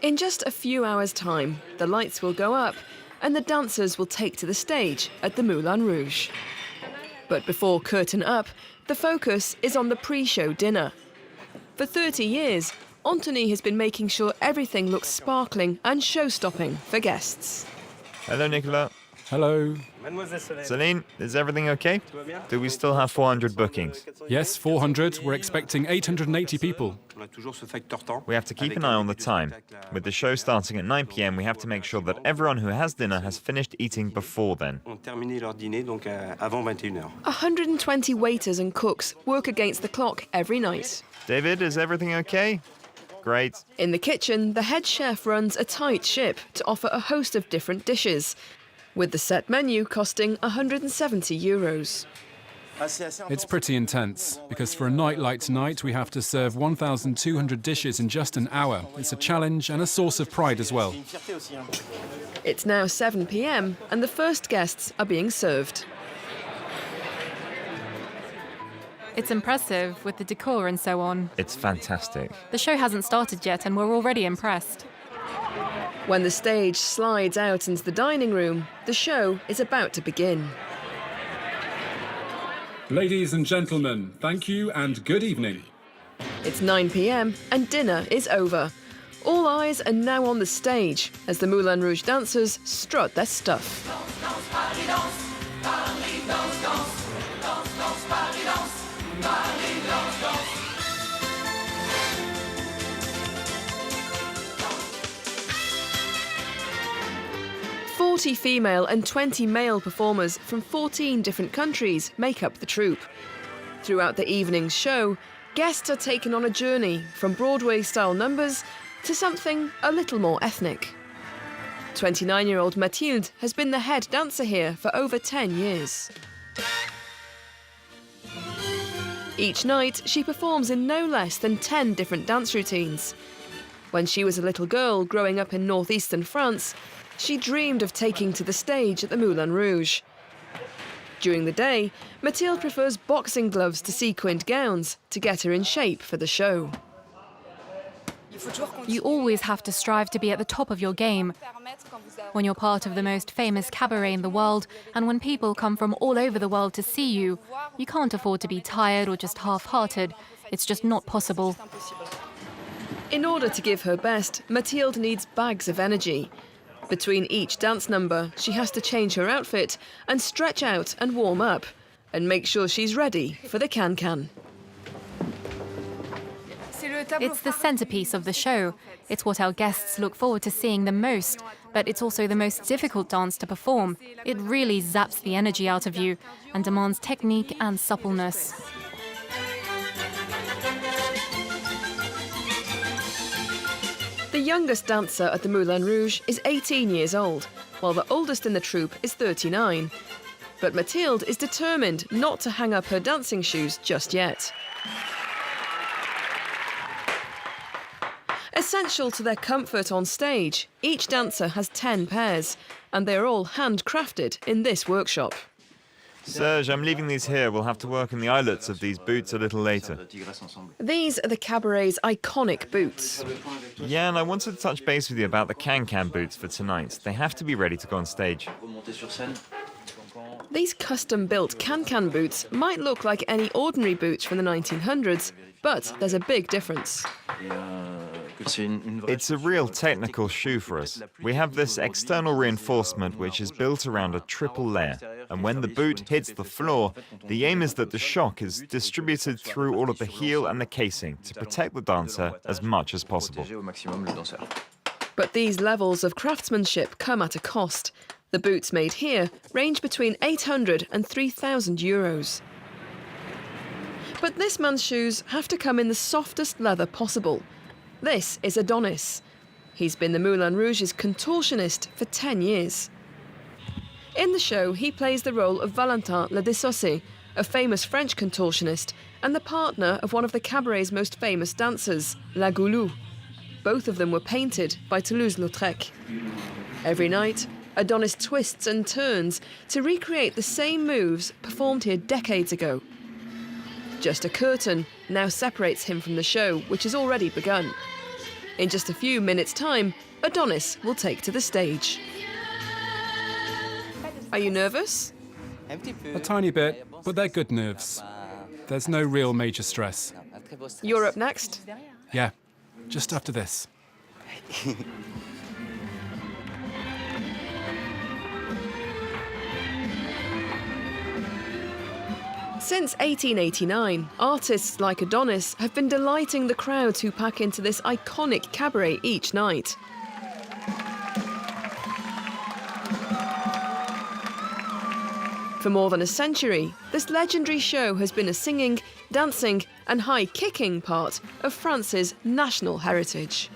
In just a few hours' time, the lights will go up and the dancers will take to the stage at the Moulin Rouge. But before curtain up, the focus is on the pre-show dinner. For 30 years, Anthony has been making sure everything looks sparkling and show-stopping for guests. Hello, Nicolas. Hello. Celine, is everything okay? Do we still have 400 bookings? Yes, 400. We're expecting 880 people. We have to keep an eye on the time. With the show starting at 9 p.m, we have to make sure that everyone who has dinner has finished eating before then. 120 waiters and cooks work against the clock every night. David, is everything okay? Great. In the kitchen, the head chef runs a tight ship to offer a host of different dishes, with the set menu costing €170. It's pretty intense, because for a night like tonight, we have to serve 1,200 dishes in just an hour. It's a challenge and a source of pride as well. It's now 7 p.m, and the first guests are being served. It's impressive, with the decor and so on. It's fantastic. The show hasn't started yet, and we're already impressed. When the stage slides out into the dining room, the show is about to begin. Ladies and gentlemen, thank you and good evening. It's 9 p.m, and dinner is over. All eyes are now on the stage as the Moulin Rouge dancers strut their stuff. 40 female and 20 male performers from 14 different countries make up the troupe. Throughout the evening's show, guests are taken on a journey from Broadway-style numbers to something a little more ethnic. 29-year-old Mathilde has been the head dancer here for over 10 years. Each night, she performs in no less than 10 different dance routines. When she was a little girl growing up in northeastern France, she dreamed of taking to the stage at the Moulin Rouge. During the day, Mathilde prefers boxing gloves to sequined gowns to get her in shape for the show. You always have to strive to be at the top of your game. When you're part of the most famous cabaret in the world, and when people come from all over the world to see you, you can't afford to be tired or just half-hearted. It's just not possible. In order to give her best, Mathilde needs bags of energy. Between each dance number, she has to change her outfit and stretch out and warm up, and make sure she's ready for the can-can. It's the centerpiece of the show. It's what our guests look forward to seeing the most, but it's also the most difficult dance to perform. It really zaps the energy out of you and demands technique and suppleness. The youngest dancer at the Moulin Rouge is 18 years old, while the oldest in the troupe is 39. But Mathilde is determined not to hang up her dancing shoes just yet. Essential to their comfort on stage, each dancer has 10 pairs, and they are all handcrafted in this workshop. Serge, I'm leaving these here. We'll have to work in the eyelets of these boots a little later. These are the cabaret's iconic boots. Yeah, and I wanted to touch base with you about the can-can boots for tonight. They have to be ready to go on stage. These custom-built can-can boots might look like any ordinary boots from the 1900s, but there's a big difference. It's a real technical shoe for us. We have this external reinforcement which is built around a triple layer, and when the boot hits the floor, the aim is that the shock is distributed through all of the heel and the casing to protect the dancer as much as possible. But these levels of craftsmanship come at a cost. The boots made here range between 800 and 3,000 euros. But this man's shoes have to come in the softest leather possible. This is Adonis. He's been the Moulin Rouge's contortionist for 10 years. In the show, he plays the role of Valentin Le Dessaussé, a famous French contortionist and the partner of one of the cabaret's most famous dancers, La Goulou. Both of them were painted by Toulouse-Lautrec. Every night, Adonis twists and turns to recreate the same moves performed here decades ago. Just a curtain now separates him from the show, which has already begun. In just a few minutes' time, Adonis will take to the stage. Are you nervous? A tiny bit, but they're good nerves. There's no real major stress. You're up next. Yeah, just after this. Since 1889, artists like Adonis have been delighting the crowds who pack into this iconic cabaret each night. For more than a century, this legendary show has been a singing, dancing and high-kicking part of France's national heritage.